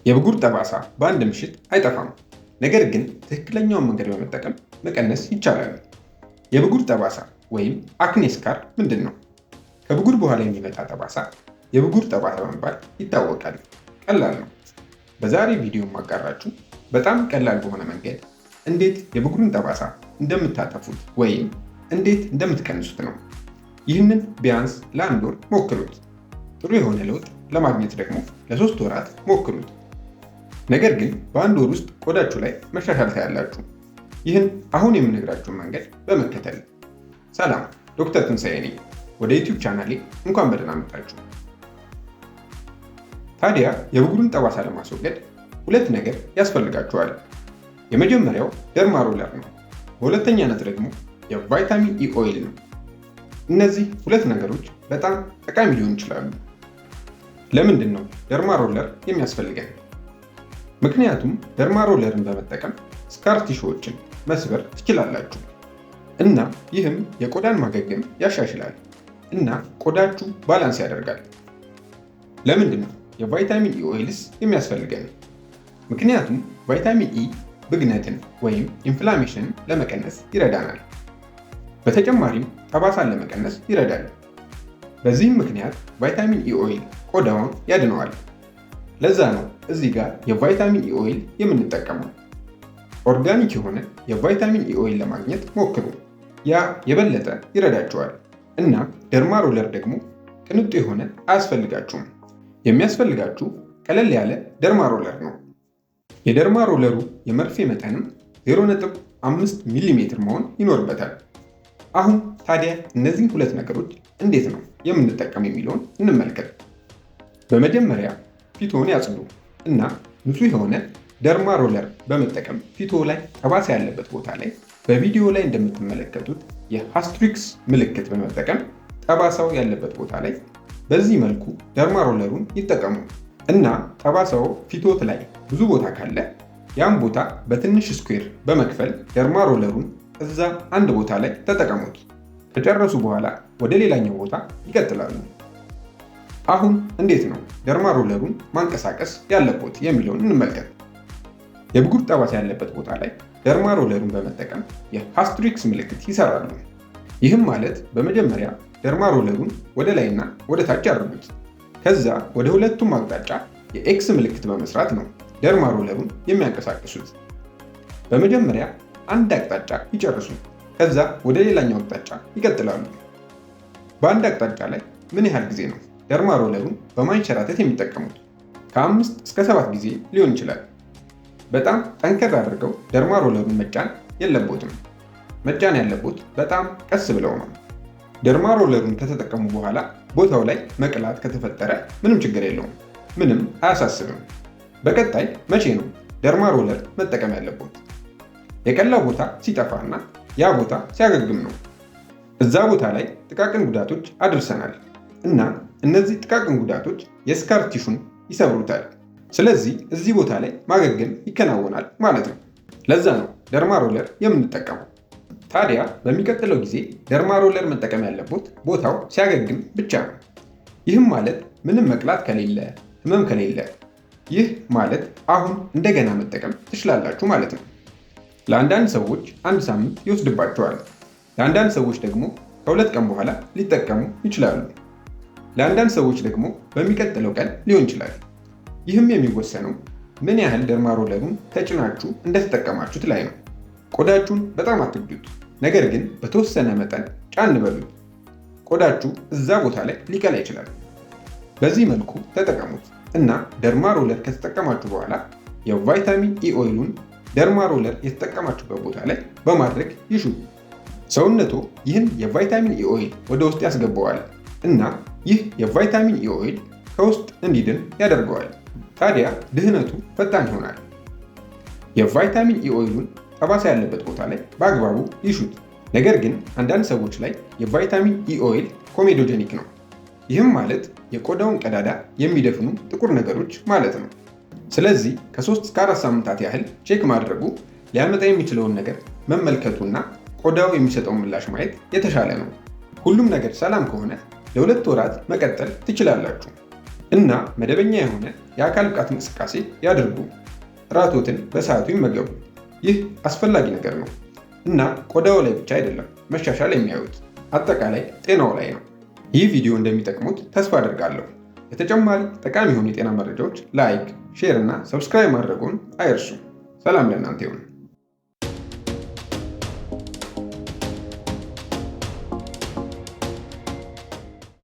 የብጉር ጠባሳ በአንድ ምሽት አይጠፋም፣ ነገር ግን ትክክለኛውን መንገድ በመጠቀም መቀነስ ይቻላል። የብጉር ጠባሳ ወይም አክኔ ስካር ምንድን ነው? ከብጉር በኋላ የሚመጣ ጠባሳ የብጉር ጠባሳ በመባል ይታወቃል። ቀላል ነው። በዛሬ ቪዲዮ ማጋራችሁ በጣም ቀላል በሆነ መንገድ እንዴት የብጉርን ጠባሳ እንደምታጠፉት ወይም እንዴት እንደምትቀንሱት ነው። ይህንን ቢያንስ ለ1 ወር ሞክሩት። ጥሩ የሆነ ለውጥ ለማግኘት ደግሞ ለ3 ወራት ሞክሩት። ነገር ግን በ1 ወር ውስጥ ቆዳችሁ ላይ መሻሻል ታያላችሁ። ይህን አሁን የምነግራችሁን መንገድ በመከተል። ሰላም፣ ዶክተር ትንሳኤ ነኝ። ወደ ዩቲዩብ ቻናሌ እንኳን በደህና መጣችሁ። ታዲያ የብጉርን ጠባሳ ለማስወገድ 2 ነገር ያስፈልጋችኋል። የመጀመሪያው ደርማ ሮለር ነው። በሁለተኛነት ደግሞ የቫይታሚን ኢ ኦይል ነው። እነዚህ 2 ነገሮች በጣም ጠቃሚ ሊሆኑ ይችላሉ። ለምንድን ነው ደርማ ሮለር የሚያስፈልገን? ምክንያቱም ደርማ ሮለርን በመጠቀም ስካር ቲሹዎችን መስበር ትችላላችሁ እና ይህም የቆዳን ማገገም ያሻሽላል እና ቆዳችሁ ባላንስ ያደርጋል። ለምንድን ነው የቫይታሚን ኢ ኦይልስ የሚያስፈልገን? ምክንያቱም ቫይታሚን ኢ ብግነትን ወይም ኢንፍላሜሽንን ለመቀነስ ይረዳናል። በተጨማሪም ጠባሳን ለመቀነስ ይረዳል። በዚህም ምክንያት ቫይታሚን ኢ ኦይል ቆዳውን ያድነዋል። ለዛ ነው እዚህ ጋር የቫይታሚን ኢ ኦይል የምንጠቀመው። ኦርጋኒክ የሆነ የቫይታሚን ኢ ኦይል ለማግኘት ሞክሩ። ያ የበለጠ ይረዳችኋል እና ደርማ ሮለር ደግሞ ቅንጡ የሆነ አያስፈልጋችሁም። የሚያስፈልጋችሁ ቀለል ያለ ደርማ ሮለር ነው። የደርማ ሮለሩ የመርፌ መጠንም 0.5 ሚሜ መሆን ይኖርበታል። አሁን ታዲያ እነዚህን 2 ነገሮች እንዴት ነው የምንጠቀም የሚለውን እንመልከት። በመጀመሪያ ፊትዎን ያጽዱ እና ንጹህ የሆነ ደርማ ሮለር በመጠቀም ፊትዎ ላይ ጠባሳ ያለበት ቦታ ላይ በቪዲዮ ላይ እንደምትመለከቱት የሃስትሪክስ ምልክት በመጠቀም ጠባሳው ያለበት ቦታ ላይ በዚህ መልኩ ደርማ ሮለሩን ይጠቀሙ እና ጠባሳው ፊትዎት ላይ ብዙ ቦታ ካለ ያን ቦታ በትንሽ ስኩዌር በመክፈል ደርማ ሮለሩን እዛ አንድ ቦታ ላይ ተጠቀሙት። ከጨረሱ በኋላ ወደ ሌላኛው ቦታ ይቀጥላሉ። አሁን እንዴት ነው ደርማ ሮለሩን ማንቀሳቀስ ያለበት የሚለውን እንመልከት። የብጉር ጠባሳ ያለበት ቦታ ላይ ደርማ ሮለሩን በመጠቀም የሃስትሪክስ ምልክት ይሰራሉ። ይህም ማለት በመጀመሪያ ደርማ ሮለሩን ወደ ላይና ወደ ታች ያደርጉት። ከዛ ወደ ሁለቱም አቅጣጫ የኤክስ ምልክት በመስራት ነው ደርማ ሮለሩን የሚያንቀሳቅሱት። በመጀመሪያ አንድ አቅጣጫ ይጨርሱ። ከዛ ወደ ሌላኛው አቅጣጫ ይቀጥላሉ። በአንድ አቅጣጫ ላይ ምን ያህል ጊዜ ነው ደርማ ሮለሩን በማንሸራተት የሚጠቀሙት? ከ5 እስከ 7 ጊዜ ሊሆን ይችላል። በጣም ጠንከር አድርገው ደርማ ሮለሩን መጫን የለቦትም። መጫን ያለቦት በጣም ቀስ ብለው ነው። ደርማ ሮለሩን ከተጠቀሙ በኋላ ቦታው ላይ መቅላት ከተፈጠረ ምንም ችግር የለውም፣ ምንም አያሳስብም። በቀጣይ መቼ ነው ደርማ ሮለር መጠቀም ያለቦት? የቀላው ቦታ ሲጠፋና ያ ቦታ ሲያገግም ነው። እዛ ቦታ ላይ ጥቃቅን ጉዳቶች አድርሰናል እና እነዚህ ጥቃቅን ጉዳቶች የስካር ቲሹን ይሰብሩታል። ስለዚህ እዚህ ቦታ ላይ ማገገም ይከናወናል ማለት ነው። ለዛ ነው ደርማ ሮለር የምንጠቀመው። ታዲያ በሚቀጥለው ጊዜ ደርማ ሮለር መጠቀም ያለቦት ቦታው ሲያገግም ብቻ ነው። ይህም ማለት ምንም መቅላት ከሌለ፣ ህመም ከሌለ፣ ይህ ማለት አሁን እንደገና መጠቀም ትችላላችሁ ማለት ነው። ለአንዳንድ ሰዎች 1 ሳምንት ይወስድባቸዋል። ለአንዳንድ ሰዎች ደግሞ ከ2 ቀን በኋላ ሊጠቀሙ ይችላሉ። ለአንዳንድ ሰዎች ደግሞ በሚቀጥለው ቀን ሊሆን ይችላል። ይህም የሚወሰነው ምን ያህል ደርማ ሮለሩን ተጭናችሁ እንደተጠቀማችሁት ላይ ነው። ቆዳችሁን በጣም አትግዱት፣ ነገር ግን በተወሰነ መጠን ጫን በሉት። ቆዳችሁ እዛ ቦታ ላይ ሊቀላ ይችላል። በዚህ መልኩ ተጠቀሙት እና ደርማ ሮለር ከተጠቀማችሁ በኋላ የቫይታሚን ኢ ኦይሉን ደርማ ሮለር የተጠቀማችሁበት ቦታ ላይ በማድረግ ይሹ። ሰውነቶ ይህን የቫይታሚን ኢ ኦይል ወደ ውስጥ ያስገባዋል እና ይህ የቫይታሚን ኢ ኦይል ከውስጥ እንዲድን ያደርገዋል። ታዲያ ድህነቱ ፈጣን ይሆናል። የቫይታሚን ኢ ኦይሉን ጠባሳ ያለበት ቦታ ላይ በአግባቡ ይሹት። ነገር ግን አንዳንድ ሰዎች ላይ የቫይታሚን ኢ ኦይል ኮሜዶጀኒክ ነው። ይህም ማለት የቆዳውን ቀዳዳ የሚደፍኑ ጥቁር ነገሮች ማለት ነው። ስለዚህ ከ3 እስከ 4 ሳምንታት ያህል ቼክ ማድረጉ ሊያመጣ የሚችለውን ነገር መመልከቱና ቆዳው የሚሰጠውን ምላሽ ማየት የተሻለ ነው። ሁሉም ነገር ሰላም ከሆነ ለ2 ወራት መቀጠል ትችላላችሁ። እና መደበኛ የሆነ የአካል ብቃት እንቅስቃሴ ያድርጉ። እራቶትን በሰዓቱ ይመገቡ። ይህ አስፈላጊ ነገር ነው እና ቆዳው ላይ ብቻ አይደለም መሻሻል የሚያዩት አጠቃላይ ጤናው ላይ ነው። ይህ ቪዲዮ እንደሚጠቅሙት ተስፋ አደርጋለሁ። ለተጨማሪ ጠቃሚ የሆኑ የጤና መረጃዎች ላይክ፣ ሼር እና ሰብስክራይብ ማድረጉን አይርሱ። ሰላም ለእናንተ ይሁን።